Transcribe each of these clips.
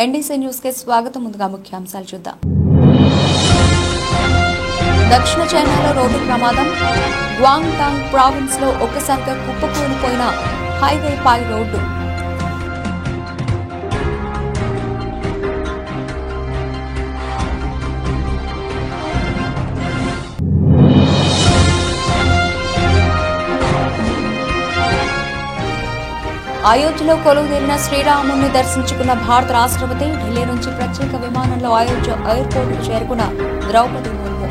NDC news కి స్వాగతం. ముందుగా ముఖ్యాంశాలు చూద్దాం. దక్షిణ చైనాలో రోడ్డు ప్రమాదం. గ్వాంగ్టాంగ్ ప్రావిన్స్ లో ఒక్కసారిగా కుప్పకూలిపోయిన హైవే పై రోడ్డు. అయోధ్యలో కొలువుదీరిన శ్రీరాముడిని దర్శించుకున్న భారత రాష్ట్రపతి. ఢిల్లీ నుంచి ప్రత్యేక విమానంలో అయోధ్య ఎయిర్పోర్టుకు చేరుకున్న ద్రౌపది ముర్ము.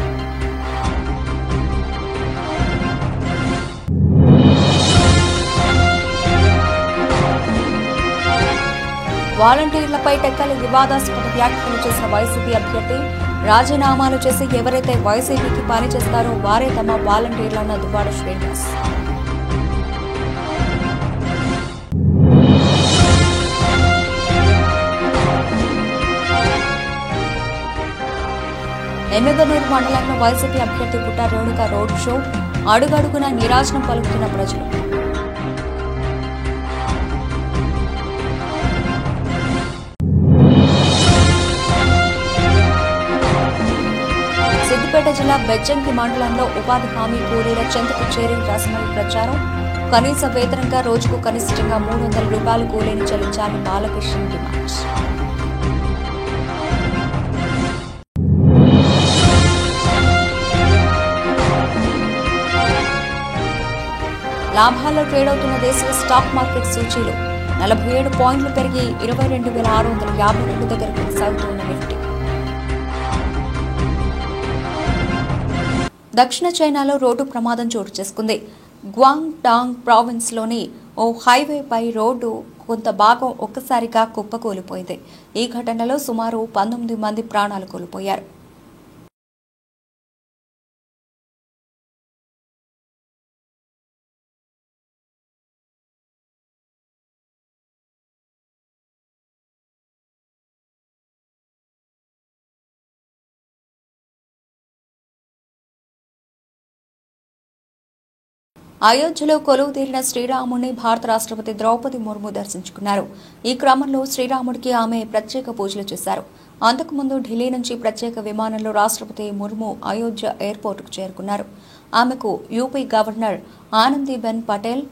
వాలంటీర్లపై టెక్కలి వివాదాస్పద వ్యాఖ్యలు చేసిన వైసీపీ అభ్యర్థి. రాజీనామాలు చేసి ఎవరైతే వైసీపీకి పనిచేస్తారో వారే తమ వాలంటీర్లన్న దువ్వాడ శ్రీనివాస్. ఎమ్మెగనూరు మండలంలో వైసీపీ అభ్యర్థి పుట్ట రేణుక రోడ్ షో. అడుగడుగున నిరాశనం పలుకుతున్న ప్రజలు. సిద్దిపేట జిల్లా బెజ్జంకి మండలంలో ఉపాధి హామీ కూలీల చెంతకు చేరి రసమై ప్రచారం. కనీస వేతనంగా రోజుకు కనిష్టంగా 300 రూపాయలు కూలీని చెల్లించాలని బాలకృష్ణ డిమాండ్. లాభాల్లో ట్రేడ్ అవుతున్న దేశీయ స్టాక్ మార్కెట్ సూచీలు 47 పాయింట్లు పెరిగి 22,652 దగ్గర కొనసాగుతున్న నిఫ్టీ. దక్షిణ చైనాలో రోడ్డు ప్రమాదం చోటు చేసుకుంది. గ్వాంగ్టాంగ్ ప్రావిన్స్ లోని ఓ హైవేపై రోడ్డు కొంత భాగం ఒక్కసారిగా కుప్పకూలిపోయింది. ఈ ఘటనలో సుమారు 19 మంది ప్రాణాలు కోల్పోయారు. అయోధ్యలో కొలువుదీరిన శ్రీరాముడిని భారత రాష్ట్రపతి ద్రౌపది ముర్ము దర్శించుకున్నారు. ఈ క్రమంలో శ్రీరాముడికి ఆమె ప్రత్యేక పూజలు చేశారు. అంతకుముందు ఢిల్లీ నుంచి ప్రత్యేక విమానంలో రాష్ట్రపతి ముర్ము అయోధ్య ఎయిర్పోర్టుకు చేరుకున్నారు. ఆమెకు యూపీ గవర్నర్ ఆనందీబెన్ పటేల్,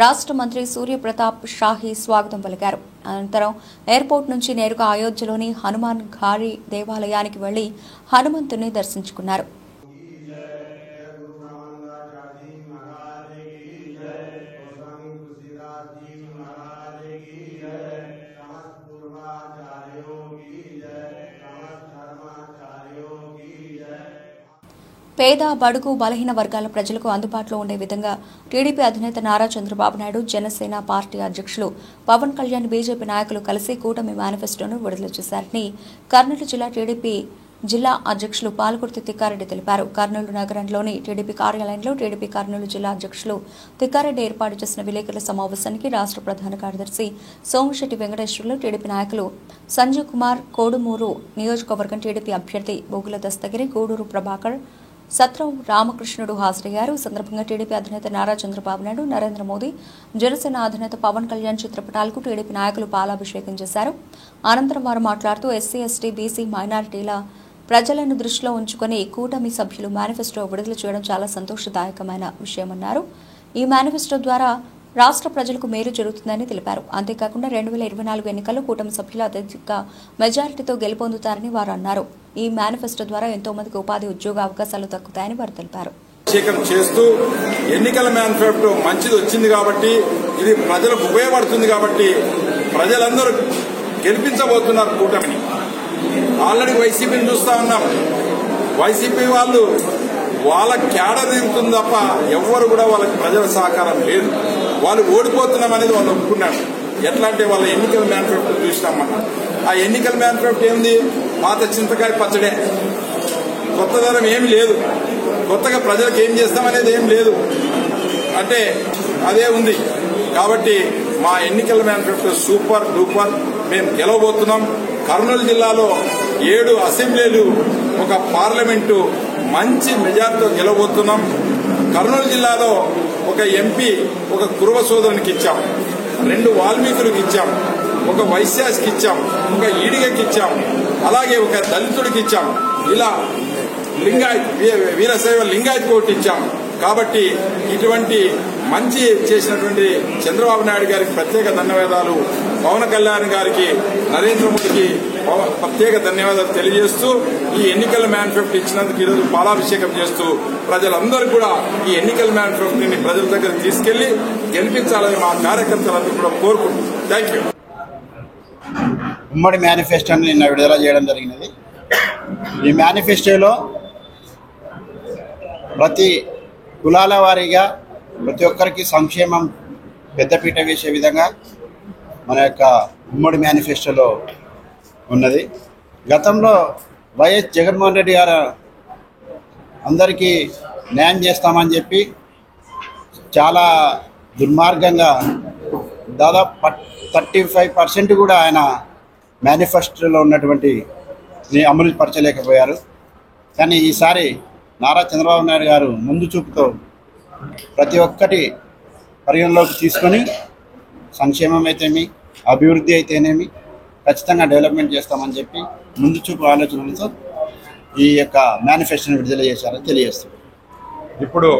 రాష్ట్ర మంత్రి సూర్యప్రతాప్ షాహీ స్వాగతం పలికారు. అనంతరం ఎయిర్పోర్ట్ నుంచి నేరుగా అయోధ్యలోని హనుమాన్ ఘారీ దేవాలయానికి వెళ్లి హనుమంతుని దర్శించుకున్నారు. పేద, బడుగు, బలహీన వర్గాల ప్రజలకు అందుబాటులో ఉండే విధంగా టీడీపీ అధినేత నారా చంద్రబాబు నాయుడు, జనసేన పార్టీ అధ్యక్షులు పవన్ కళ్యాణ్, బీజేపీ నాయకులు కలిసి కూటమి మేనిఫెస్టోను విడుదల చేశారని కర్నూలు జిల్లా టీడీపీ జిల్లా అధ్యక్షులు పాల్కుర్తి తిక్కారెడ్డి తెలిపారు. కర్నూలు నగరంలోని టీడీపీ కార్యాలయంలో టీడీపీ కర్నూలు జిల్లా అధ్యక్షులు తిక్కారెడ్డి ఏర్పాటు చేసిన విలేకరుల సమావేశానికి రాష్ట్ర ప్రధాన కార్యదర్శి సోమిశెట్టి వెంకటేశ్వర్లు, టీడీపీ నాయకులు సంజీవ్ కుమార్, కోడుమూరు నియోజకవర్గం టీడీపీ అభ్యర్థి బొగుల దస్తగిరి, గూడూరు ప్రభాకర్, సత్రం రామకృష్ణుడు హాజరయ్యారు. ఈ సందర్భంగా టీడీపీ అధినేత నారా చంద్రబాబు నాయుడు, నరేంద్ర మోదీ, జనసేన అధినేత పవన్ కళ్యాణ్ చిత్రపటాలకు టీడీపీ నాయకులు పాలాభిషేకం చేశారు. అనంతరం వారు మాట్లాడుతూ ఎస్సీ, ఎస్టీ, బీసీ, మైనారిటీల ప్రజలను దృష్టిలో ఉంచుకుని కూటమి సభ్యులు మేనిఫెస్టో విడుదల చేయడం చాలా సంతోషదాయకమైన విషయమన్నారు. ఈ మేనిఫెస్టో ద్వారా రాష్ట్ర ప్రజలకు మేలు జరుగుతుందని తెలిపారు. అంతేకాకుండా 2024 ఎన్నికల్లో కూటమి సభ్యులు అత్యధిక మెజారిటీతో గెలుపొందుతారని వారు అన్నారు. ఈ మేనిఫెస్టో ద్వారా ఎంతో మందికి ఉపాధి, ఉద్యోగ అవకాశాలు దక్కుతాయని వారు తెలిపారు. చేస్తూ ఎన్నికల మేనిఫెస్టో మంచిది వచ్చింది కాబట్టి, ఇది ప్రజలకు ఉపయోగపడుతుంది కాబట్టి ప్రజలందరూ గెలిపించబోతున్నారు కూటమిని. ఆల్రెడీ వైసీపీని చూస్తా ఉన్నాం. వైసీపీ వాళ్ళు వాళ్ళ క్యాడర్ తిరుగుతుంది తప్ప ఎవ్వరు కూడా వాళ్ళకి ప్రజల సహకారం లేదు. వాళ్ళు ఓడిపోతున్నాం అనేది వాళ్ళు ఒప్పుకున్నారు. ఎట్లా అంటే వాళ్ళ ఎన్నికల మేనిఫెస్టో చూసినామన్నా, ఆ ఎన్నికల మేనిఫెస్టో ఏంది? పాత చింతకాయ పచ్చడే, కొత్త ధరం ఏమి లేదు. కొత్తగా ప్రజలకు ఏం చేస్తామనేది ఏం లేదు. అంటే అదే ఉంది. కాబట్టి మా ఎన్నికల మేనిఫెస్టో సూపర్ డూపర్. మేము గెలవబోతున్నాం. కర్నూలు జిల్లాలో 7 అసెంబ్లీలు, ఒక పార్లమెంటు మంచి మెజార్టీతో గెలవబోతున్నాం. కర్నూలు జిల్లాలో ఒక ఎంపీ, ఒక కురువ సోదరునికి ఇచ్చాం, 2 వాల్మీకులకు ఇచ్చాం. ఒక వైశ్యాస్కి ఇచ్చాం, ఒక ఈడిగకి ఇచ్చాం, అలాగే ఒక దళితుడికి ఇచ్చాం, ఇలా లింగాయత్ వీరశైవ లింగాయత్ కోటి ఇచ్చాం. కాబట్టి ఇటువంటి మంచి చేసినటువంటి చంద్రబాబు నాయుడు గారికి ప్రత్యేక ధన్యవాదాలు, పవన్ కళ్యాణ్ గారికి, నరేంద్ర మోదీకి ప్రత్యేక ధన్యవాదాలు తెలియజేస్తూ ఈ ఎన్నికల మేనిఫెస్టో ఇచ్చినందుకు ఈరోజు పాలాభిషేకం చేస్తూ ప్రజలందరూ కూడా ఈ ఎన్నికల మేనిఫెస్టోని ప్రజల దగ్గర తీసుకెళ్లి గెలిపించాలని మా కార్యకర్తలందరూ కూడా కోరుకుంటున్నాం. Thank you. ఉమ్మడి మేనిఫెస్టోని నిన్న విడుదల చేయడం జరిగినది. ఈ మేనిఫెస్టోలో ప్రతి కులాల వారీగా ప్రతి ఒక్కరికి సంక్షేమం పెద్దపీట వేసే విధంగా మన యొక్క ఉమ్మడి మేనిఫెస్టోలో ఉన్నది. గతంలో వైఎస్ జగన్మోహన్ రెడ్డి గారు అందరికీ న్యాయం చేస్తామని చెప్పి చాలా దుర్మార్గంగా దాదాపు 35% కూడా ఆయన మేనిఫెస్టోలో ఉన్నటువంటి అమలు పరచలేకపోయారు. కానీ ఈసారి నారా చంద్రబాబు నాయుడు గారు ముందు చూపుతో ప్రతి ఒక్కటి పరిగణలోకి తీసుకొని సంక్షేమం అయితేమి, అభివృద్ధి అయితేనేమి ఖచ్చితంగా డెవలప్మెంట్ చేస్తామని చెప్పి ముందు చూపు ఆలోచనలతో ఈ యొక్క మేనిఫెస్టోని విడుదల చేశారని తెలియజేస్తుంది. ఇప్పుడు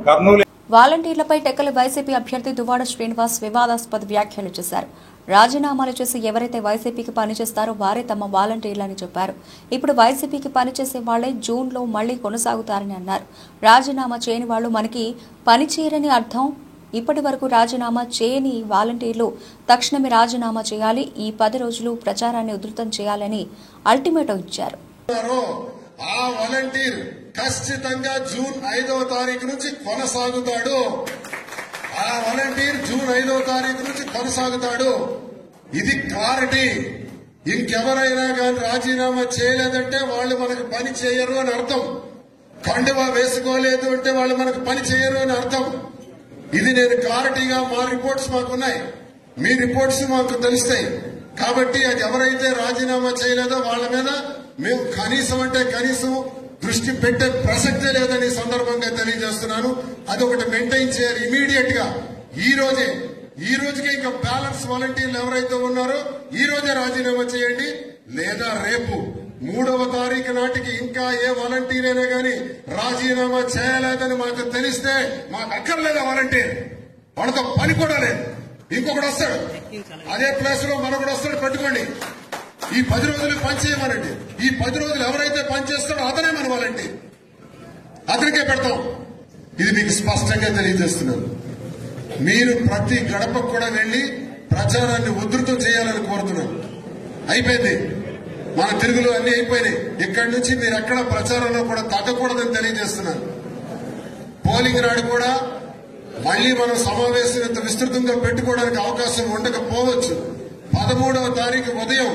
కర్నూలు వాలంటీర్లపై టెక్కలి వైసీపీ అభ్యర్థి దువ్వాడ శ్రీనివాస్ వివాదాస్పద వ్యాఖ్యలు చేశారు. రాజీనామాలు చేసి ఎవరైతే వైసీపీకి పనిచేస్తారో వారే తమ వాలంటీర్లని చెప్పారు. ఇప్పుడు వైసీపీకి పనిచేసే వాళ్లే జూన్లో మళ్లీ కొనసాగుతారని అన్నారు. రాజీనామా చేయని వాళ్లు మనకి పనిచేయరని అర్థం. ఇప్పటి వరకు రాజీనామా చేయని వాలంటీర్లు తక్షణమే రాజీనామా చేయాలి. ఈ 10 రోజులు ప్రచారాన్ని ఉధృతం చేయాలని అల్టిమేటం ఇచ్చారు. ఆ వాలంటీర్ ఖచ్చితంగా జూన్ 5వ తారీఖు నుంచి కొనసాగుతాడు. ఆ వాలంటీర్ జూన్ 5వ తారీఖు నుంచి కొనసాగుతాడు. ఇది క్లారిటీ. ఇంకెవరైనా కానీ రాజీనామా చేయలేదంటే వాళ్ళు మనకు పని చేయరు అని అర్థం. కండువా వేసుకోలేదు అంటే వాళ్ళు మనకు పని చేయరు అని అర్థం. ఇది నేను క్లారిటీగా మా రిపోర్ట్స్ మాకున్నాయి, మీ రిపోర్ట్స్ మాకు తెలుస్తాయి. కాబట్టి అది ఎవరైతే రాజీనామా చేయలేదో వాళ్ళ మీద మేము కనీసం అంటే కనీసం దృష్టి పెట్టే ప్రసక్తే లేదని సందర్భంగా తెలియజేస్తున్నాను. అదొకటి మెయింటైన్ చేయాలి ఇమీడియట్ గా. ఈ రోజుకే ఇంకా బ్యాలెన్స్ వాలంటీర్లు ఎవరైతే ఉన్నారో ఈ రోజే రాజీనామా చేయండి. లేదా రేపు 3వ తారీఖు నాటికి ఇంకా ఏ వాలంటీర్ అయినా కానీ రాజీనామా చేయలేదని మాకు తెలిస్తే మాకు అక్కర్లేదా వాలంటీర్, వాళ్ళతో పని కూడా లేదు. ఇంకొకటి వస్తాడు అదే ప్లేస్ లో మరొకటి వస్తాడు, పెట్టుకోండి. ఈ 10 రోజులు పనిచేయమనండి. ఈ 10 రోజులు ఎవరైతే పనిచేస్తాడో అతనే మన వాలంటీర్, అతనికే పెడతాం. ఇది మీకు స్పష్టంగా తెలియజేస్తున్నాను. మీరు ప్రతి గడపకు కూడా వెళ్లి ప్రచారాన్ని ఉధృతం చేయాలని కోరుతున్నాను. అయిపోయింది, మన తెలుగులో అన్ని అయిపోయినాయి. ఇక్కడి నుంచి మీరు ఎక్కడ ప్రచారంలో కూడా తగ్గకూడదని తెలియజేస్తున్నాను. పోలింగ్ నాడు కూడా మళ్లీ మనం సమావేశం ఇంత విస్తృతంగా పెట్టుకోవడానికి అవకాశం ఉండకపోవచ్చు. 13వ తారీఖు ఉదయం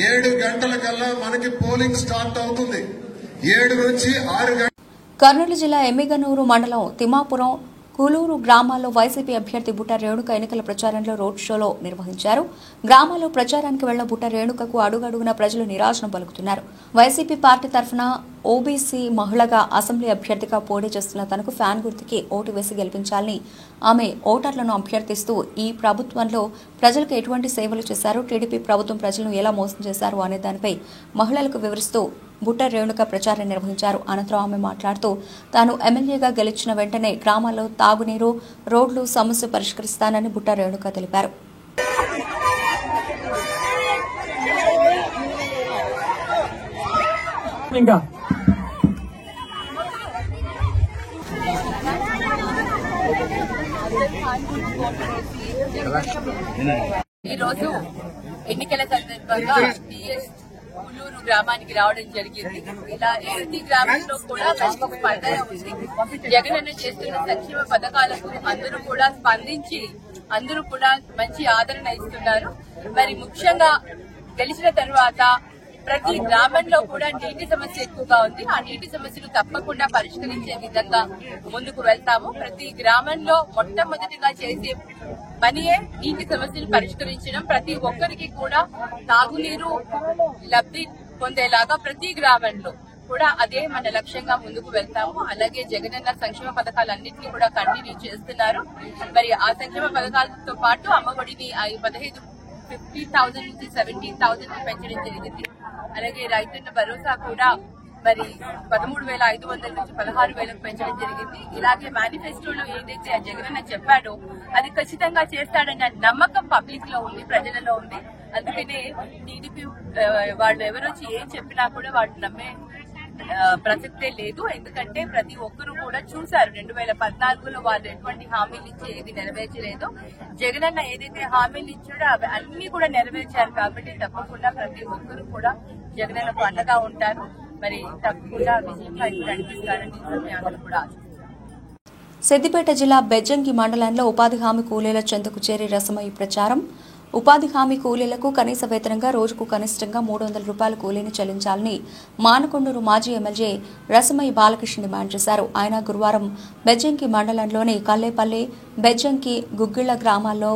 7 గంటలకల్లా మనకి పోలింగ్ స్టార్ట్ అవుతుంది. 7 నుంచి 6 గంటల. కర్నూలు జిల్లా ఎమ్మిగనూరు మండలం తిమ్మాపురం, కూలూరు గ్రామాల్లో వైసీపీ అభ్యర్థి బుట్ట రేణుక ఎన్నికల ప్రచారంలో రోడ్ షోలో నిర్వహించారు. గ్రామాల్లో ప్రచారానికి వెళ్లిన బుట్ట రేణుకకు అడుగడుగున ప్రజలు నిరాశను పలుకుతున్నారు. వైసీపీ పార్టీ తరఫున ఓబీసీ మహిళగా అసెంబ్లీ అభ్యర్థిగా పోటీ చేస్తున్న తనకు ఫ్యాన్ గుర్తుకి ఓటు వేసి గెలిపించాలని ఆమె ఓటర్లను అభ్యర్థిస్తూ ఈ ప్రభుత్వంలో ప్రజలకు ఎటువంటి సేవలు చేశారు, టీడీపీ ప్రభుత్వం ప్రజలను ఎలా మోసం చేశారు అనే దానిపై మహిళలకు వివరిస్తూ బుట్ట రేణుక ప్రచారం నిర్వహించారు. అనంతరం ఆమె మాట్లాడుతూ తాను ఎమ్మెల్యేగా గెలిచిన వెంటనే గ్రామాల్లో తాగునీరు, రోడ్లు సమస్య పరిష్కరిస్తానని బుట్ట రేణుక తెలిపారు. ఈరోజు ఎన్నికల సందర్భంగా కూలూరు గ్రామానికి రావడం జరిగింది. ఇలా ప్రతి గ్రామంలో కూడా మంచి స్పందన ఉంది. జగనన్న చేస్తున్న సంక్షేమ పథకాలకు అందరూ కూడా స్పందించి అందరూ కూడా మంచి ఆదరణ ఇస్తున్నారు. మరి ముఖ్యంగా గెలిచిన తర్వాత ప్రతి గ్రామంలో కూడా నీటి సమస్య ఎక్కువగా ఉంది. ఆ నీటి సమస్యను తప్పకుండా పరిష్కరించే విధంగా ముందుకు వెళ్తాము. ప్రతి గ్రామంలో మొట్టమొదటిగా చేసే పనియే నీటి సమస్యను పరిష్కరించడం. ప్రతి ఒక్కరికి కూడా తాగునీరు లబ్ధి పొందేలాగా ప్రతి గ్రామంలో కూడా అదే మన లక్ష్యంగా ముందుకు వెళ్తాము. అలాగే జగనన్న సంక్షేమ పథకాలన్నింటినీ కూడా కంటిన్యూ చేస్తున్నారు. మరి ఆ సంక్షేమ పథకాలతో పాటు అమ్మఒడిని 15 15,000 నుంచి 17,000 పెంచడం జరిగింది. అలాగే రైతన్న భరోసా కూడా మరి 13,500 నుంచి 16,000 పెంచడం జరిగింది. ఇలాగే మేనిఫెస్టోలో ఏదైతే ఆ జగనన్న చెప్పాడో అది ఖచ్చితంగా చేస్తాడన్న నమ్మకం పబ్లిక్ లో ఉంది, ప్రజలలో ఉంది. అందుకనే టీడీపీ వాళ్ళు ఎవరొచ్చి ఏం చెప్పినా కూడా వాళ్ళు నమ్మే ప్రసక్తే లేదు. ఎందుకంటే ప్రతి ఒక్కరూ కూడా చూశారు 2014లో వాళ్ళు ఎటువంటి హామీలు ఇచ్చి ఏది నెరవేర్చలేదు. జగనన్న ఏదైతే హామీలు ఇచ్చాడో అవి అన్ని కూడా నెరవేర్చారు. కాబట్టి తప్పకుండా ప్రతి ఒక్కరూ కూడా జగనన్నకు అండగా ఉంటారు. మరి తప్పకుండా విజయం కనిపిస్తారని అందరూ కూడా సిద్దిపేట జిల్లా బెజ్జంకి మండలంలో ఉపాధి హామీ కూలీల చెంతకు చేరి రసమయ్య ప్రచారం. ఉపాధి హామీ కూలీలకు కనీస వేతనంగా రోజుకు కనిష్టంగా 300 రూపాయల కూలీని చెల్లించాలని మానకొండూరు మాజీ ఎమ్మెల్యే రసమయ్య బాలకృష్ణ డిమాండ్ చేశారు. ఆయన గురువారం బెజ్జంకి మండలంలోని కల్లేపల్లి, బెజ్జంకి, గుగ్గిళ్ల గ్రామాల్లో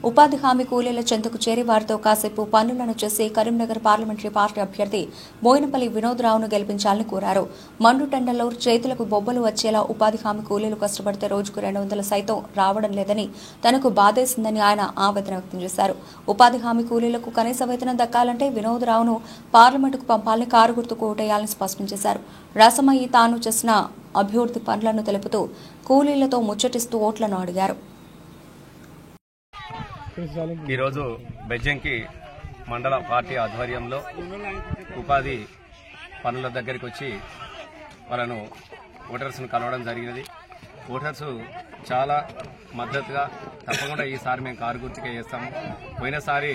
ఉపాధి హామీ కూలీల చెంతకు చేరి వారితో కాసేపు పనులను చేసి కరీంనగర్ పార్లమెంటరీ పార్టీ అభ్యర్థి బోయినపల్లి వినోద్రావును గెలిపించాలని కోరారు. మండు టెండల్లో చేతులకు బొబ్బలు వచ్చేలా ఉపాధి హామీ కూలీలు కష్టపడితే రోజుకు 200 సైతం రావడం లేదని తనకు బాధేసిందని ఆయన ఆవేదన వ్యక్తం చేశారు. ఉపాధి హామీ కూలీలకు కనీస వేతనం దక్కాలంటే వినోద్రావును పార్లమెంటుకు పంపాలని కారు గుర్తుకు ఓటేయాలని స్పష్టం చేశారు. రసమయ్య తాను చేసిన అభివృద్ధి పనులను తెలుపుతూ కూలీలతో ముచ్చటిస్తూ ఓట్లను అడిగారు. ఈరోజు బెజ్జంకి మండల పార్టీ ఆధ్వర్యంలో ఉపాధి పనుల దగ్గరికి వచ్చి వాళ్ళను ఓటర్స్ను కలవడం జరిగినది. ఓటర్స్ చాలా మద్దతుగా తప్పకుండా ఈసారి మేము కారు గుర్తుకే చేస్తాము. పోయినసారి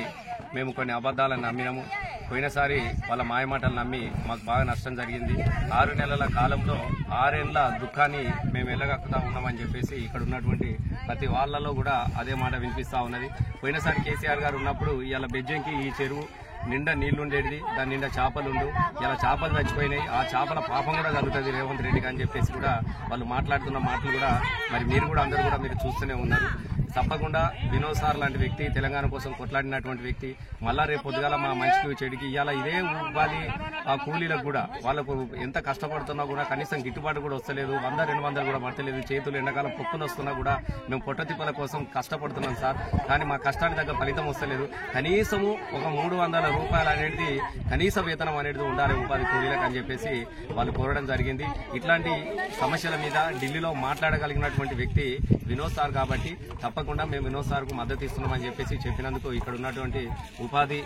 మేము కొన్ని అబద్దాలను నమ్మినాము. పోయినసారి వాళ్ళ మాయమాటలు నమ్మి మాకు బాగా నష్టం జరిగింది. 6 నెలల కాలంలో 6 ఏళ్ల దుఃఖాన్ని మేము వెళ్ళగక్కుతా ఉన్నామని చెప్పేసి ఇక్కడ ఉన్నటువంటి ప్రతి వాళ్ళలో కూడా అదే మాట వినిపిస్తా ఉన్నది. పోయినసారి కేసీఆర్ గారు ఉన్నప్పుడు ఇవాళ బెజ్జంకి ఈ చెరువు నిండా నీళ్లుండేది, దాని నిండా చేపలుండు. ఇలా చేపలు చచ్చిపోయినాయి. ఆ చేపల పాపం కూడా జరుగుతుంది రేవంత్ రెడ్డికి అని చెప్పేసి కూడా వాళ్ళు మాట్లాడుతున్న మాటలు కూడా మరి మీరు కూడా అందరూ కూడా మీరు చూస్తూనే ఉన్నారు. తప్పకుండా వినోద్ సార్ లాంటి వ్యక్తి, తెలంగాణ కోసం కొట్లాడినటువంటి వ్యక్తి, మళ్ళా రేపు పొద్దుగాల మా మంచికి చెడికి ఇవాళ ఇదే ఉపాధి ఆ కూలీలకు కూడా వాళ్ళకు ఎంత కష్టపడుతున్నా కూడా కనీసం గిట్టుబాటు కూడా వస్తలేదు. 100-200 కూడా పట్టలేదు. చేతులు ఎండాకాలం పొక్కులు వస్తున్నా కూడా మేము పొట్టతిప్పల కోసం కష్టపడుతున్నాం సార్, కానీ మా కష్టానికి తగ్గ ఫలితం వస్తలేదు. కనీసము ఒక 300 రూపాయలు అనేది కనీస వేతనం అనేది ఉండాలి ఉపాధి కూలీలకు అని చెప్పేసి వాళ్ళు కోరడం జరిగింది. ఇట్లాంటి సమస్యల మీద ఢిల్లీలో మాట్లాడగలిగినటువంటి వ్యక్తి వినోద్ సార్ కాబట్టి తప్పకుండా మేము వినోద్ సార్కు మద్దతు ఇస్తున్నామని చెప్పేసి చెప్పినందుకు ఇక్కడ ఉన్నటువంటి ఉపాధి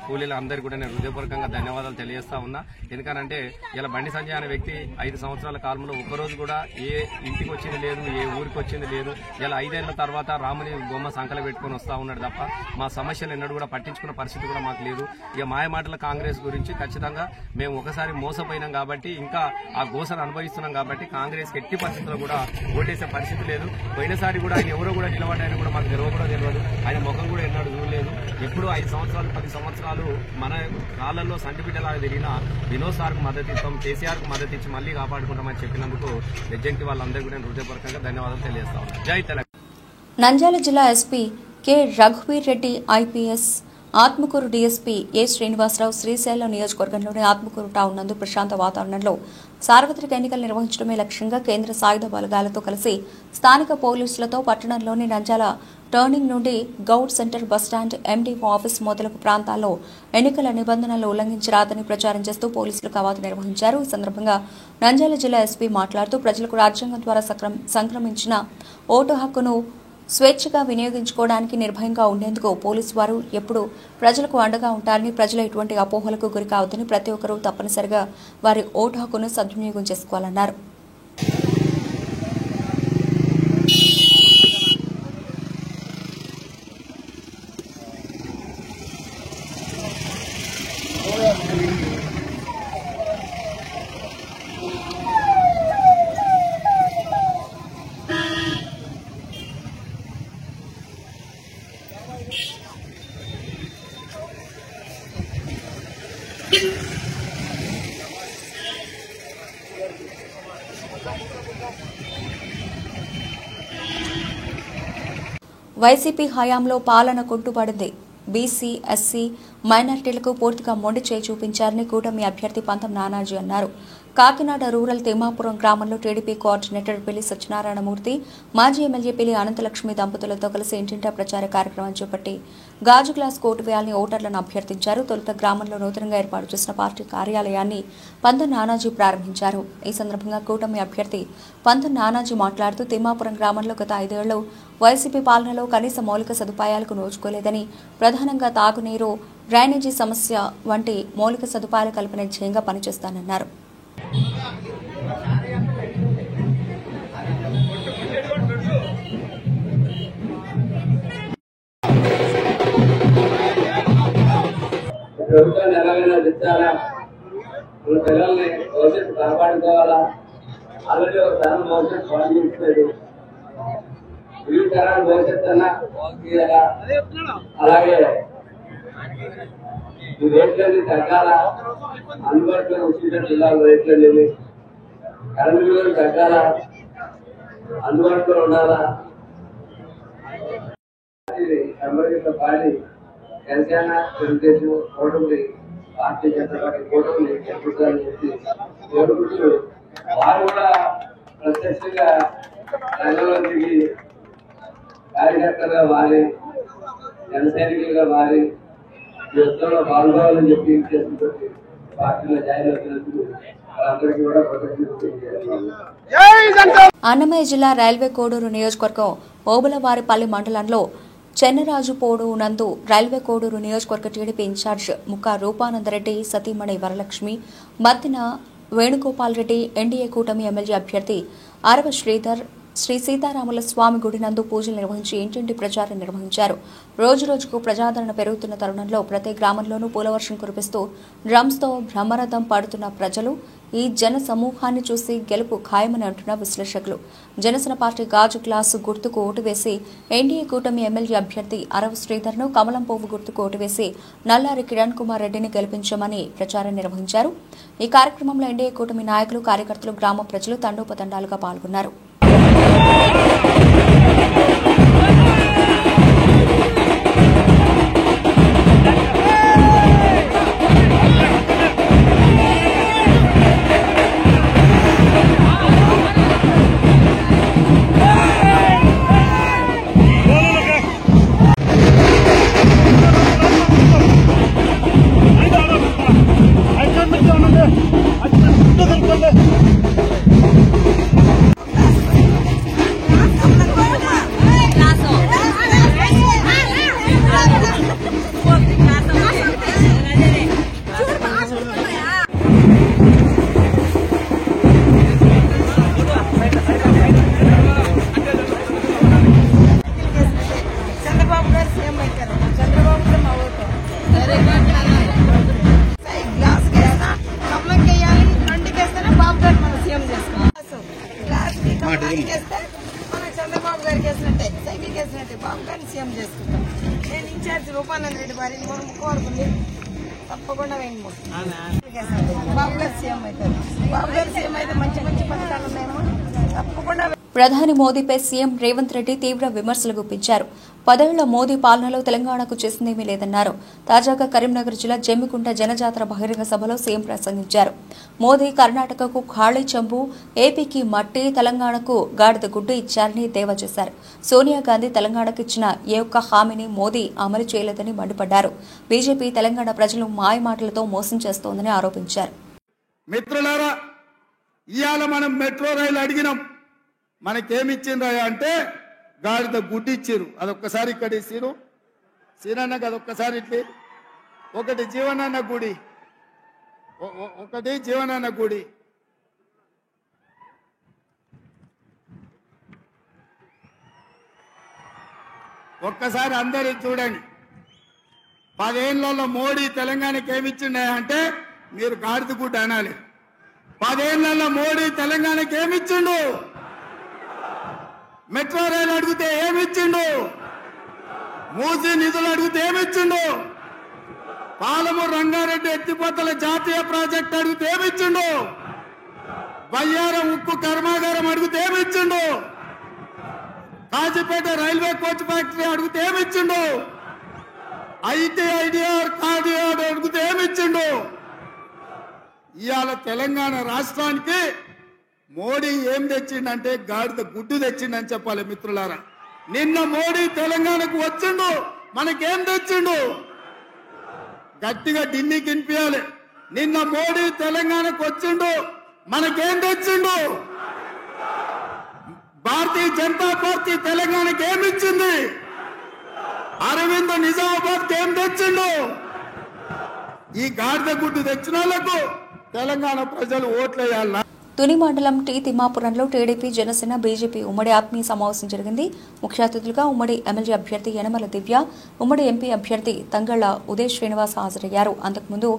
కూలీల అందరికీ కూడా నేను హృదయపూర్వకంగా ధన్యవాదాలు తెలియజేస్తా ఉన్నా. ఎందుకనంటే ఇలా బండి సంజయ్ అనే వ్యక్తి 5 సంవత్సరాల కాలంలో ఒక్కరోజు కూడా ఏ ఇంటికి వచ్చింది లేదు, ఏ ఊరికి వచ్చింది లేదు. ఇలా 5 ఏళ్ల తర్వాత రాముని బొమ్మ సంకలు పెట్టుకుని వస్తా ఉన్నాడు తప్ప మా సమస్యలు ఎన్నడూ కూడా పట్టించుకున్న పరిస్థితి కూడా మాకు లేదు. ఇక మాయమాటల కాంగ్రెస్ గురించి ఖచ్చితంగా మేము ఒకసారి మోసపోయినాం కాబట్టి ఇంకా ఆ గోసను అనుభవిస్తున్నాం కాబట్టి కాంగ్రెస్ ఎట్టి పరిస్థితుల్లో కూడా ఓటేసే పరిస్థితి లేదు. పోయినసారి కూడా ఆయన ఎవరో కూడా నిలబడ్డాయని కూడా మాకు తెలియదు. ఆయన ముఖం కూడా ఎన్నడూ చూడలేదు. ఎప్పుడు 5 సంవత్సరాలు 10 సంవత్సరాలు మన కాలంలో సంటిబిడ్డలాగా తిరిగిన వినోద్ సార్కు మద్దతు ఇస్తాం, కేసీఆర్కు మద్దతు ఇచ్చి మళ్లీ కాపాడుకుంటామని చెప్పినందుకు బెజ్జంకి వాళ్ళందరికీ కూడా హృదయపూర్వకంగా ధన్యవాదాలు తెలియజేస్తా ఉన్నాం. జై తెలంగాణ. నంద్యాల జిల్లా ఎస్పీ కె రఘువీర్ Reddy IPS, Atmakur DSP A Srinivasarao Srisailam నియోజకవర్గంలోని ఆత్మకూరు టౌన్ నందు ప్రశాంత వాతావరణంలో సార్వత్రిక ఎన్నికలు నిర్వహించడమే లక్ష్యంగా కేంద్ర సాయుధ బలగాలతో కలిసి స్థానిక పోలీసులతో పట్టణంలోని నంద్యాల టర్నింగ్ నుండి Goud centre bus stand, MDO office మొదలగు ప్రాంతాల్లో ఎన్నికల నిబంధనలు ఉల్లంఘించరాదని ప్రచారం చేస్తూ పోలీసులు కవాతు నిర్వహించారు. ఈ సందర్భంగా నంద్యాల జిల్లా ఎస్పీ మాట్లాడుతూ ప్రజలకు రాజ్యాంగం ద్వారా సంక్రమించిన ఓటు హక్కును స్వేచ్ఛగా వినియోగించుకోవడానికి నిర్భయంగా ఉండేందుకు పోలీసు వారు ఎప్పుడూ ప్రజలకు అండగా ఉంటారని, ప్రజలు ఎటువంటి అపోహలకు గురి కావద్దని, ప్రతి ఒక్కరూ తప్పనిసరిగా వారి ఓటు హక్కును సద్వినియోగం చేసుకోవాలన్నారు. వైసీపీ హయాంలో పాలన కుంటుపడింది. బీసీ, ఎస్సీ, మైనారిటీలకు పూర్తిగా మొండి చేయి చూపించారని కూటమి అభ్యర్థి పంతం నానాజీ అన్నారు. కాకినాడ రూరల్ తిమ్మాపురం గ్రామంలో టీడీపీ కోఆర్డినేటర్ పిల్లి సత్యనారాయణమూర్తి, మాజీ ఎమ్మెల్యే పిల్లి అనంతలక్ష్మి దంపతులతో కలిసి ఇంటింటా ప్రచార కార్యక్రమం చేపట్టి గాజు గ్లాస్ కోటు వేయాలని ఓటర్లను అభ్యర్థించారు. తొలుత గ్రామంలో నూతనంగా ఏర్పాటు చేసిన పార్టీ కార్యాలయాన్ని పంతం నానాజీ ప్రారంభించారు. ఈ సందర్భంగా కూటమి అభ్యర్థి పంతం నానాజీ మాట్లాడుతూ తిమ్మాపురం గ్రామంలో గత 5 ఏళ్లు వైసీపీ పాలనలో కనీస మౌలిక సదుపాయాలకు నోచుకోలేదని, ప్రధానంగా తాగునీరు, డ్రైనేజీ సమస్య వంటి మౌలిక సదుపాయాల కల్పన ధ్యేయంగా పనిచేస్తానన్నారు. ప్రభుత్వాన్ని ఎలాగైనా తెచ్చాలా, మన పిల్లల్ని భవిష్యత్తు కాపాడుకోవాలా, అలాగే ఒక తరం భవిష్యత్తు స్వాధీనించలేదు, ఈ తరాల భవిష్యత్తు అన్నా తీయాలా, అలాగే ఈ రేట్లన్నీ తగ్గాల, అందుబాటులో ఉచిత జిల్లాలో రేట్లు లేవి, కరెంటు బిల్లులు తగ్గాల, అందుబాటులో ఉండాలా. సంబంధిత పార్టీ జనసేన, తెలుగుదేశం కూటమి, భారతీయ జనతా పార్టీ కూటమి గెలుపుతారని చెప్పి కోరుకుంటూ వారు కూడా ప్రత్యక్షంగా రంగంలో దిగి కార్యకర్తలుగా మారి, జన సైనికులుగా మారి యుద్ధంలో పాల్గొనాలని చెప్పి చేస్తున్నటువంటి పార్టీలో జాయిన్ అవుతున్నందుకు వాళ్ళందరికీ కూడా అన్నమయ్య జిల్లా రైల్వే కోడూరు నియోజకవర్గం ఓబులవారిపల్లి మండలంలో చెన్నరాజుపోడు నందు రైల్వే కోడూరు నియోజకవర్గ టీడీపీ ఇన్ఛార్జ్ ముక్కా రూపానందరెడ్డి, సతీమణి వరలక్ష్మి, మద్దిన వేణుగోపాల్ రెడ్డి, ఎన్డీఏ కూటమి ఎమ్మెల్యే అభ్యర్థి అరవ శ్రీధర్ శ్రీ సీతారాముల స్వామి గుడి నందు పూజలు నిర్వహించి ఇంటింటి ప్రచారం నిర్వహించారు. రోజురోజుకు ప్రజాదరణ పెరుగుతున్న తరుణంలో ప్రతి గ్రామంలోనూ పూలవర్షం కురిపిస్తూ డ్రమ్స్తో బ్రహ్మరథం పడుతున్న ప్రజలు ఈ జన సమూహాన్ని చూసి గెలుపు ఖాయమని అంటున్న విశ్లేషకులు. జనసేన పార్టీ గాజు గ్లాసు గుర్తుకు ఓటు వేసి ఎన్డీఏ కూటమి ఎమ్మెల్యే అభ్యర్థి అరవ శ్రీధర్ను, కమలం పువ్వు గుర్తుకు ఓటు వేసి నల్లారి కిరణ్ కుమార్ రెడ్డిని గెలిపించమని ప్రచారం నిర్వహించారు. ఈ కార్యక్రమంలో ఎన్డీఏ కూటమి నాయకులు, కార్యకర్తలు, గ్రామ ప్రజలు తండోపతండాలుగా పాల్గొన్నారు. చంద్రబాబు గారికి వేసినట్టే, సైకిల్ వేసినట్టే బాబు గారిని సీఎం చేసుకుంటాం. నేను ఇన్ఛార్జ్ రూపానంద రెడ్డి వారి ముఖ్యవర్గం తప్పకుండా బాబు గారు సీఎం అవుతారు. బాబు గారు సీఎం అయితే మంచి మంచి పథకాలు ఉన్నాయేమో తప్పకుండా. ప్రధాని మోదీపై సీఎం రేవంత్ రెడ్డి తీవ్ర విమర్శలు గుప్పించారు. 10 ఏళ్ల మోదీ పాలనలో తెలంగాణకు చేసిందేమీ లేదన్నారు. తాజాగా కరీంనగర్ జిల్లా జమ్మికుంట జనజాతర బహిరంగ సభలో సీఎం ప్రసంగించారు. మోదీ కర్ణాటకకు ఖాళీ చెంబు, ఏపీకి మట్టి, తెలంగాణకు గాడిద గుడ్డు ఇచ్చారని దేవా చేశారు. సోనియా గాంధీ తెలంగాణకు ఇచ్చిన ఏ ఒక్క హామీని మోదీ అమలు చేయలేదని మండిపడ్డారు. బీజేపీ తెలంగాణ ప్రజలు మాయమాటలతో మోసం చేస్తోందని ఆరోపించారు. మిత్రులారా, ఇవాళ మనం మెట్రో రైలు అడిగినాం, మనకేమిచ్చిండ్రా అంటే గాడిద గుడ్డి ఇచ్చిరు. అదొక్కసారి ఇక్కడ ఇచ్చిరు. సీనన్నకు అదొక్కసారి ఇట్లా ఒకటి జీవనాన్న గుడి, ఒకటి జీవనాన్న గుడి. ఒక్కసారి అందరూ చూడండి. 10 ఏళ్లలో మోడీ తెలంగాణకి ఏమిచ్చిండే అంటే మీరు గాడిద గుడ్డ అనాలి. 10 ఏళ్లలో మోడీ తెలంగాణకి ఏమిచ్చిండు? మెట్రో రైలు అడిగితే ఏమిచ్చిండు? మూసీ నిధులు అడిగితే ఏమిచ్చిండు? పాలమూరు రంగారెడ్డి ఎత్తిపోతల జాతీయ ప్రాజెక్టు అడిగితే ఏమిచ్చిండు? బయ్యారం ఉక్కు కర్మాగారం అడిగితే ఏమిచ్చిండు? కాజీపేట రైల్వే కోచ్ ఫ్యాక్టరీ అడిగితే ఏమిచ్చిండు? ఐటీఐడిఆర్ కార్డిఆర్ అడిగితే ఏమిచ్చిండు? ఇవాళ తెలంగాణ రాష్ట్రానికి మోడీ ఏం తెచ్చిండంటే గాడిద గుడ్డు తెచ్చిండని చెప్పాలి మిత్రులారా. నిన్న మోడీ తెలంగాణకు వచ్చిండు, మనకేం తెచ్చిండు? గట్టిగా ఢిల్లీకి వినిపించాలి. నిన్న మోడీ తెలంగాణకు వచ్చిండు, మనకేం తెచ్చిండు? భారతీయ జనతా పార్టీ తెలంగాణకి ఏమిచ్చింది? అరవింద్ నిజామాబాద్కి ఏం తెచ్చిండు? ఈ గాడిద గుడ్డు తెచ్చిన వాళ్ళకు తెలంగాణ ప్రజలు ఓట్లేయాలన్నా. తుని మండలం టీ తిమ్మాపురంలో టీడీపీ, జనసేన, బీజేపీ ఉమ్మడి ఆత్మీయ సమావేశం జరిగింది. ముఖ్య అతిథులుగా ఉమ్మడి ఎమ్మెల్యే అభ్యర్థి యనమల దివ్య, ఉమ్మడి ఎంపీ అభ్యర్థి తంగళ్ల ఉదయ్ శ్రీనివాస్ హాజరయ్యారు. అంతకుముందు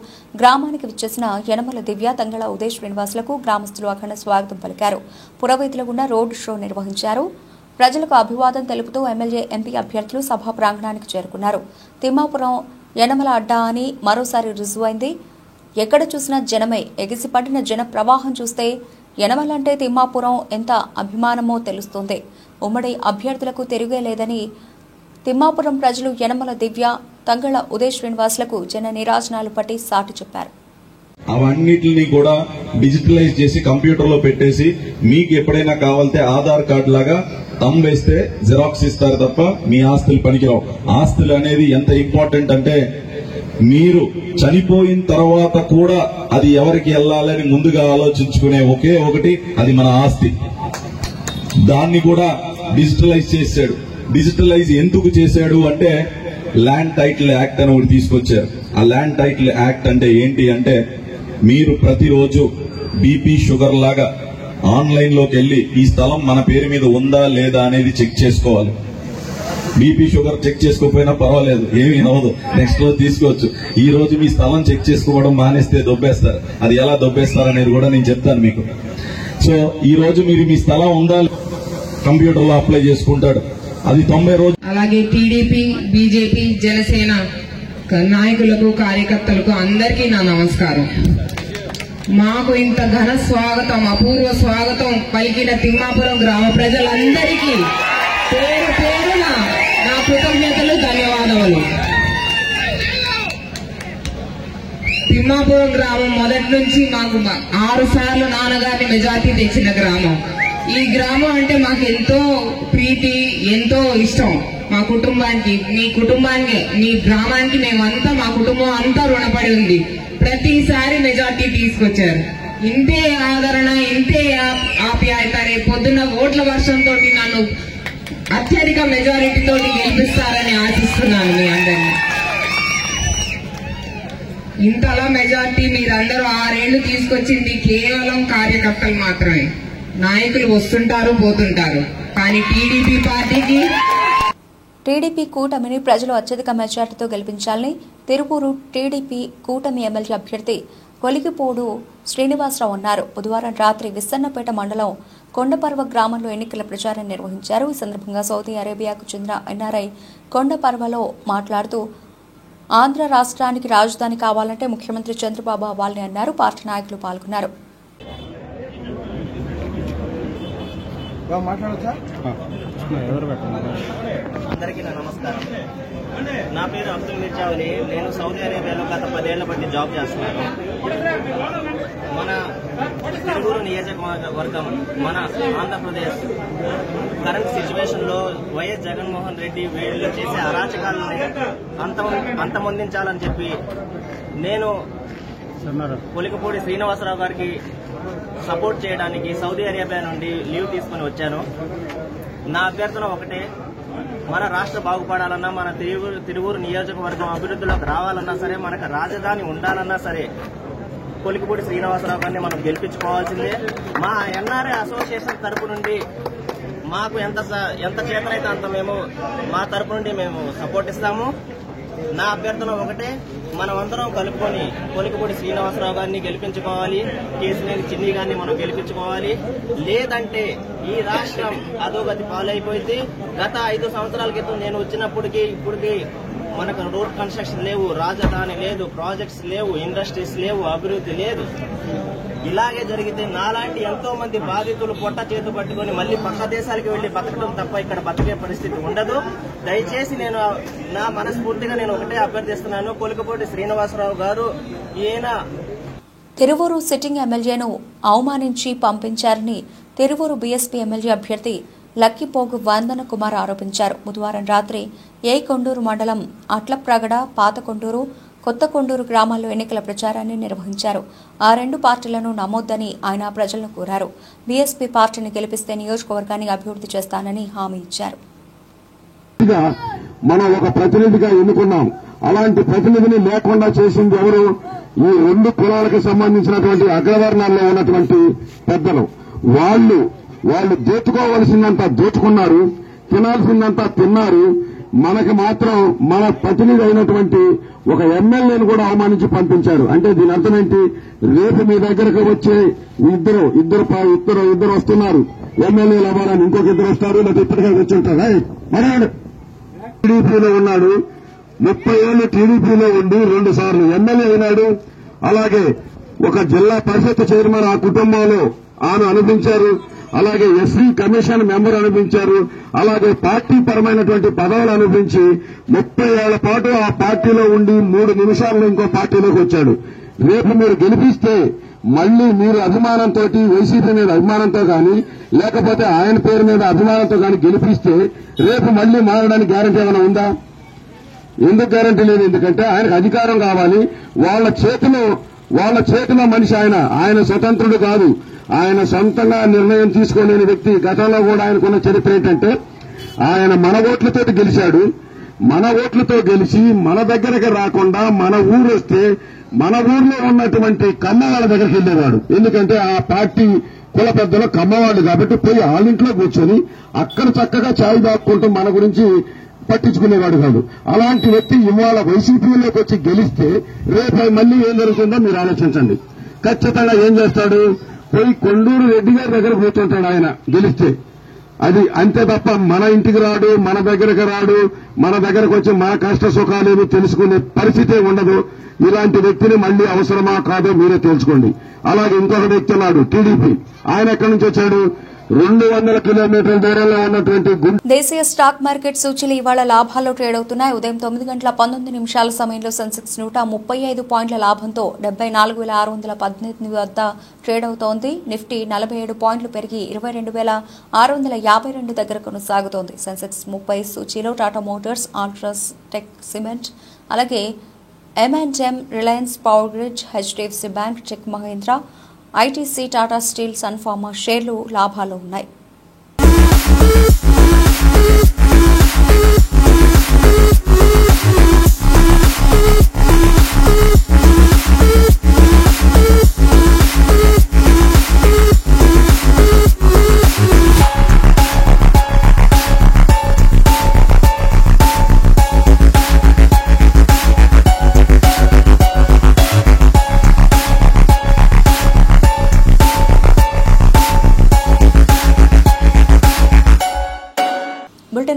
గ్రామానికి విచ్చేసిన యనమల దివ్య, తంగళ్ల ఉదయ్ శ్రీనివాసులకు గ్రామస్తులు అఖండ స్వాగతం పలికారు. పురవీధుల గుండా రోడ్ షో నిర్వహించారు. ప్రజలకు అభివాదం తెలుపుతూ ఎమ్మెల్యే, ఎంపీ అభ్యర్థులు సభా ప్రాంగణానికి చేరుకున్నారు. తిమ్మాపురం యనమల అడ్డా అని మరోసారి రుజువైంది. ఎక్కడ చూసినా జనమే. ఎగిసిపడిన జన ప్రవాహం చూస్తే యనమలంటే తిమ్మాపురం ఎంత అభిమానమో తెలుస్తోంది. ఉమ్మడి అభ్యర్థులకు తిరిగే లేదని తిమ్మాపురం ప్రజలు యనమల దివ్య, తంగళ్ల ఉదయ్ శ్రీనివాసులకు జన నీరాజనాలు పట్టి సాటి చెప్పారు. అవన్నిటిని కూడా డిజిటలైజ్ చేసి కంప్యూటర్లో పెట్టేసి మీకు ఎప్పుడైనా కావాలంటే ఆధార్ కార్డు లాగా తమ్ వేస్తే జిరాక్స్ ఇస్తారు తప్ప మీ ఆస్తులు పనికిరావు. ఆస్తులు అనేది ఎంత ఇంపార్టెంట్ అంటే మీరు చనిపోయిన తర్వాత కూడా అది ఎవరికి వెళ్ళాలని ముందుగా ఆలోచించుకునే ఒకే ఒకటి అది మన ఆస్తి. దాన్ని కూడా డిజిటలైజ్ చేశాడు. డిజిటలైజ్ ఎందుకు చేశాడు అంటే ల్యాండ్ టైటిల్ యాక్ట్ అని ఒకటి తీసుకొచ్చారు. ఆ ల్యాండ్ టైటిల్ యాక్ట్ అంటే ఏంటి అంటే మీరు ప్రతిరోజు బీపీ, షుగర్ లాగా ఆన్లైన్ లోకి వెళ్లి ఈ స్థలం మన పేరు మీద ఉందా లేదా అనేది చెక్ చేసుకోవాలి. బీపీ, షుగర్ చెక్ చేసుకోకపోయినా పర్వాలేదు, ఏమీ అవ్వదు, నెక్స్ట్ రోజు తీసుకోవచ్చు. ఈ రోజు మీ స్థలం చెక్ చేసుకోవడం మానేస్తే దొబ్బేస్తారు. అది ఎలా దొబ్బేస్తారు అనేది కూడా నేను చెప్తాను మీకు. సో ఈ రోజు మీరు మీ స్థలం ఉందా కంప్యూటర్ లో అప్లై చేసుకుంటాడు. అది 90 రోజులు. అలాగే టీడీపీ, బీజేపీ, జనసేన నాయకులకు, కార్యకర్తలకు అందరికీ నా నమస్కారం. మాకు ఇంత ఘన స్వాగతం, అపూర్వ స్వాగతం పలికిన తిమ్మాపురం గ్రామ ప్రజలందరికీ పేరు పేరున నా కృతజ్ఞతలు, ధన్యవాదములు. తిమ్మాపురం గ్రామం మొదటి నుంచి మాకు 6 సార్లు నాన్నగారిని మెజార్టీ తెచ్చిన గ్రామం. ఈ గ్రామం అంటే మాకు ఎంతో ప్రీతి, ఎంతో ఇష్టం. మా కుటుంబానికి, మీ కుటుంబానికి, మీ గ్రామానికి మేమంతా, మా కుటుంబం అంతా రుణపడి ఉంది. ప్రతిసారి మెజార్టీ తీసుకొచ్చారు. ఇంతే ఆదరణ, ఇంతే ఆప్యాయత. రేపు పొద్దున్న ఓట్ల వర్షంతో నన్ను అత్యధిక మెజారిటీతో గెలిపిస్తారని ఆశిస్తున్నాను మీ అందరినీ. ఇంతలా మెజార్టీ మీరందరూ 6 ఏళ్లు తీసుకొచ్చింది కేవలం కార్యకర్తలు మాత్రమే. నాయకులు వస్తుంటారు, పోతుంటారు. కానీ టీడీపీ కూటమిని ప్రజలు అత్యధిక మెజార్టీతో గెలిపించాలని తిరుపూరు టీడీపీ కూటమి ఎమ్మెల్యే అభ్యర్థి కొలిగిపోడు శ్రీనివాసరావు అన్నారు. బుధవారం రాత్రి విస్సన్నపేట మండలం కొండపర్వ గ్రామంలో ఎన్నికల ప్రచారం నిర్వహించారు. ఈ సందర్భంగా సౌదీ అరేబియాకు చెందిన ఎన్ఆర్ఐ కొండపర్వలో మాట్లాడుతూ ఆంధ్ర రాష్ట్రానికి రాజధాని కావాలంటే ముఖ్యమంత్రి చంద్రబాబు అవ్వాలని అన్నారు. పార్టీ నాయకులు పాల్గొన్నారు. అందరికీ నా నమస్కారం. నా పేరు అబ్దుల్ మిర్జావలి. నేను సౌదీ అరేబియాలో గత 10 ఏళ్ల బట్టి జాబ్ చేస్తున్నాను. మన తిరువూరు నియోజకవర్గం, మన ఆంధ్రప్రదేశ్ కరెంట్ సిచ్యువేషన్ లో వైఎస్ జగన్మోహన్ రెడ్డి వీళ్ళు చేసే అరాచకాలని అంతమొందించాలని చెప్పి నేను కొలికపూడి శ్రీనివాసరావు గారికి సపోర్ట్ చేయడానికి సౌదీ అరేబియా నుండి లీవ్ తీసుకుని వచ్చాను. నా అభ్యర్థన ఒకటే, మన రాష్ట్ర బాగుపడాలన్నా, మన తిరువూరు నియోజకవర్గం అభివృద్ధిలోకి రావాలన్నా సరే, మనకు రాజధాని ఉండాలన్నా సరే కొలికపూడి శ్రీనివాసరావు గారిని మనం గెలిపించుకోవాల్సిందే. మా ఎన్ఆర్ఐ అసోసియేషన్ తరపు నుండి మాకు ఎంత చేతనైతే అంత మేము మా తరపు నుండి మేము సపోర్ట్ ఇస్తాము. నా అభ్యర్థన ఒకటే, మనమందరం కలుపుకొని కొలికపూడి శ్రీనివాసరావు గారిని గెలిపించుకోవాలి, కేసినేని చిన్ని గారిని మనం గెలిపించుకోవాలి. లేదంటే ఈ రాష్ట్రం అధోగతి పాలైపోయింది. గత 5 సంవత్సరాల క్రితం నేను వచ్చినప్పటికీ ఇప్పటికీ మనకు రోడ్ కన్స్ట్రక్షన్ లేవు, రాజధాని లేదు, ప్రాజెక్ట్స్ లేవు, ఇండస్ట్రీస్ లేవు, అభివృద్ధి లేదు. ఇలాగే జరిగితే నాలాంటి ఎంతో మంది బాధితులు పొట్ట చేతు పట్టుకుని మళ్లీ పక్క దేశాలకు వెళ్లి బతకడం తప్ప ఇక్కడ బతికే పరిస్థితి ఉండదు. దయచేసి నేను నా మనస్ఫూర్తిగా నేను ఒకటే అభ్యర్థిస్తున్నాను. కొలికపూడి శ్రీనివాసరావు గారు ఈయన తిరువూరు సిట్టింగ్ ఎమ్మెల్యేను అవమానించి పంపించారని తిరువూరు బీఎస్పీ ఎమ్మెల్యే అభ్యర్థి లక్కిపోగు వందన కుమార్ ఆరోపించారు. బుధవారం రాత్రి కొండూరు మండలం అట్లప్రగడ, పాత కొండూరు, కొత్త కొండూరు గ్రామాల్లో ఎన్నికల ప్రచారాన్ని నిర్వహించారు. ఆ రెండు పార్టీలను నమ్మొద్దని ఆయన ప్రజలను కోరారు. బీఎస్పీ పార్టీని గెలిపిస్తే నియోజకవర్గాన్ని అభివృద్ధి చేస్తానని హామీ ఇచ్చారు. మనం ఒక ప్రతినిధిగా ఎన్నుకున్నాం. అలాంటి ప్రతినిధిని లేకుండా చేసింది ఎవరు? ఈ రెండు కులాలకు సంబంధించినటువంటి అగ్రవర్ణాల్లో ఉన్నటువంటి పెద్దలు. వాళ్ళు దోచుకోవలసిందంతా దోచుకున్నారు, తినాల్సిందంతా తిన్నారు. మనకి మాత్రం మన ప్రతినిధి అయినటువంటి ఒక ఎమ్మెల్యేను కూడా అవమానించి పంపించారు. అంటే దీని అర్థం ఏంటి? రేపు మీ దగ్గరకు వచ్చే ఇద్దరు వస్తున్నారు. ఎమ్మెల్యేలు అవ్వాలని ఇంకొక ఇద్దరు వస్తారు, లేకపోతే ఇప్పటికే వచ్చి ఉంటారా? మనవాడు టీడీపీలో ఉన్నాడు, 30 ఏళ్లు టీడీపీలో ఉండి 2 సార్లు ఎమ్మెల్యే అయినాడు. అలాగే ఒక జిల్లా పరిషత్ చైర్మన్ ఆ కుటుంబంలో ఆమె అనిపించారు. అలాగే ఎస్సీ కమిషన్ మెంబర్ అనిపించారు. అలాగే పార్టీ పరమైనటువంటి పదవులు అనిపించి 30 ఏళ్ల పాటు ఆ పార్టీలో ఉండి 3 నిమిషాల్లో ఇంకో పార్టీలోకి వచ్చాడు. రేపు మీరు గెలిపిస్తే మళ్లీ మీరు అభిమానంతో, వైసీపీ మీద అభిమానంతో కానీ, లేకపోతే ఆయన పేరు మీద అభిమానంతో కానీ గెలిపిస్తే రేపు మళ్లీ మారడానికి గ్యారంటీ ఏమైనా ఉందా? ఎందుకు గ్యారంటీ లేదు? ఎందుకంటే ఆయనకు అధికారం కావాలి. వాళ్ళ చేతిలో మనిషి ఆయన స్వతంత్రుడు కాదు. ఆయన సొంతంగా నిర్ణయం తీసుకోలేని వ్యక్తి. గతంలో కూడా ఆయనకున్న చరిత్ర ఏంటంటే, ఆయన మన ఓట్లతో గెలిచాడు. మన ఓట్లతో గెలిచి మన దగ్గరకు రాకుండా మన ఊరు వస్తే మన ఊర్లో ఉన్నటువంటి కమ్మవాళ్ళ దగ్గరికి వెళ్లేవాడు. ఎందుకంటే ఆ పార్టీ కుల పెద్దలు కమ్మవాళ్ళు కాబట్టి పోయి వాళ్ళింట్లో కూర్చొని అక్కడ చక్కగా ఛాయ్ దాక్కుంటూ మన గురించి పట్టించుకునేవాడు కాదు. అలాంటి వ్యక్తి ఇవాళ వైసీపీలోకి వచ్చి గెలిస్తే రేపు మళ్లీ ఏం జరుగుతుందో మీరు ఆలోచించండి. ఖచ్చితంగా ఏం చేస్తాడు? పోయి కొండూరు రెడ్డి గారి దగ్గర కూర్చుంటాడు ఆయన గెలిస్తే. అది అంతే తప్ప మన ఇంటికి రాడు, మన దగ్గరకు రాడు, మన దగ్గరకు వచ్చి మన కష్ట సుఖాలేమి తెలుసుకునే పరిస్థితే ఉండదు. ఇలాంటి వ్యక్తిని మళ్లీ అవసరమా కాదో మీరే తెలుసుకోండి. అలాగే ఇంకొక వ్యక్తి ఉన్నాడు, టీడీపీ. ఆయన ఎక్కడి నుంచి వచ్చాడు? 200 కిలోమీటర్ల దూరంలో ఉన్నటువంటి దేశీయ స్టాక్ మార్కెట్ సూచీలు ఇవాళ లాభాల్లో ట్రేడ్ అవుతున్నాయి. ఉదయం 9:19 సమయంలో సెన్సెక్స్ 135 పాయింట్ల లాభంతో 74,618 వద్ద ట్రేడ్ అవుతోంది. నిఫ్టీ 47 పాయింట్లు పెరిగి 22,652 దగ్గర కొనసాగుతోంది. సెన్సెక్స్ 30 సూచీలో టాటా మోటార్స్, ఆల్ట్రాస్ టెక్ సిమెంట్, అలాగే M&M, రిలయన్స్ పవర్ గ్రిడ్, హెచ్డిఎఫ్సి బ్యాంక్, టెక్ మహీంద్రా, ఐటీసీ, టాటా స్టీల్, సన్ ఫార్మా షేర్లు లాభాల్లో ఉన్నాయి.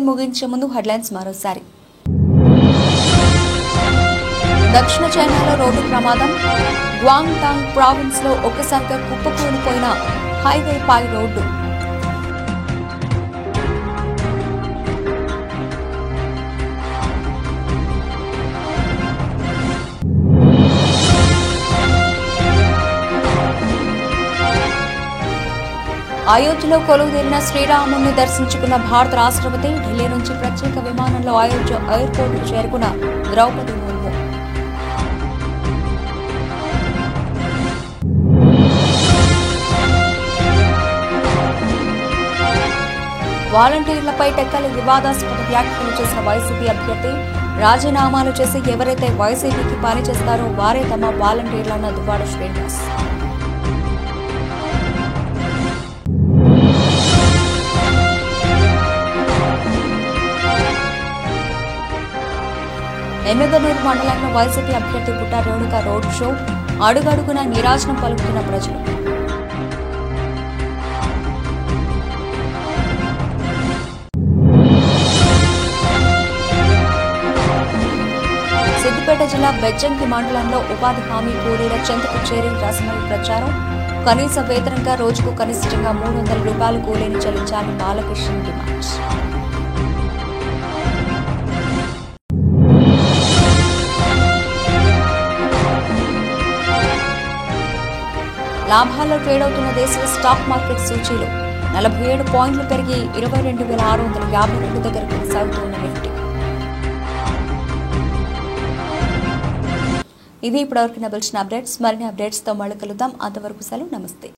ముగించే ముందు హెడ్లైన్స్ మరోసారి. దక్షిణ చైనాలో రోడ్డు ప్రమాదం. గ్వాంగ్టాంగ్ ప్రావిన్స్ లో ఒక్కసారిగా కుప్పకూలిపోయిన హైవే పై రోడ్డు. అయోధ్యలో కొలువుదీరిన శ్రీరాముని దర్శించుకున్న భారత రాష్ట్రపతి. ఢిల్లీ నుంచి ప్రత్యేక విమానంలో అయోధ్య ఎయిర్పోర్టుకు చేరుకున్న ద్రౌపది ముర్ము. వాలంటీర్లపై టెక్కలి వివాదాస్పద వ్యాఖ్యలు చేసిన వైసీపీ అభ్యర్థి. రాజీనామాలు చేసి ఎవరైతే వైసీపీకి పనిచేస్తారో వారే తమ వాలంటీర్లన్న దువ్వాడ శ్రీనివాస్. ఎమ్మెగనూరు మండలంలో వైసీపీ అభ్యర్థి పుట్ట రేణుక రోడ్ షో. అడుగడుగున నిరాశనం పలుకుతున్న ప్రజలు. సిద్దిపేట జిల్లా బెజ్జంకి మండలంలో ఉపాధి హామీ కూలీల చెంతకు చేరి రసమై ప్రచారం. కనీస వేతనంగా రోజుకు కనిష్టంగా 300 రూపాయలు కూలీని చెల్లించాలని బాలకృష్ణ డిమాండ్. లాభాల్లో ట్రేడ్ అవుతున్న దేశీయ స్టాక్ మార్కెట్ సూచీలు 47 పాయింట్లు పెరిగి 22,652 దగ్గర కొనసాగుతున్న నిఫ్టీ. ఇవి ఇప్పటివరకు నబిల్చిన అప్డేట్స్. మరిన్ని అప్డేట్స్తో మళ్ళీ కలుద్దాం. అంతవరకు సెలవు. నమస్తే.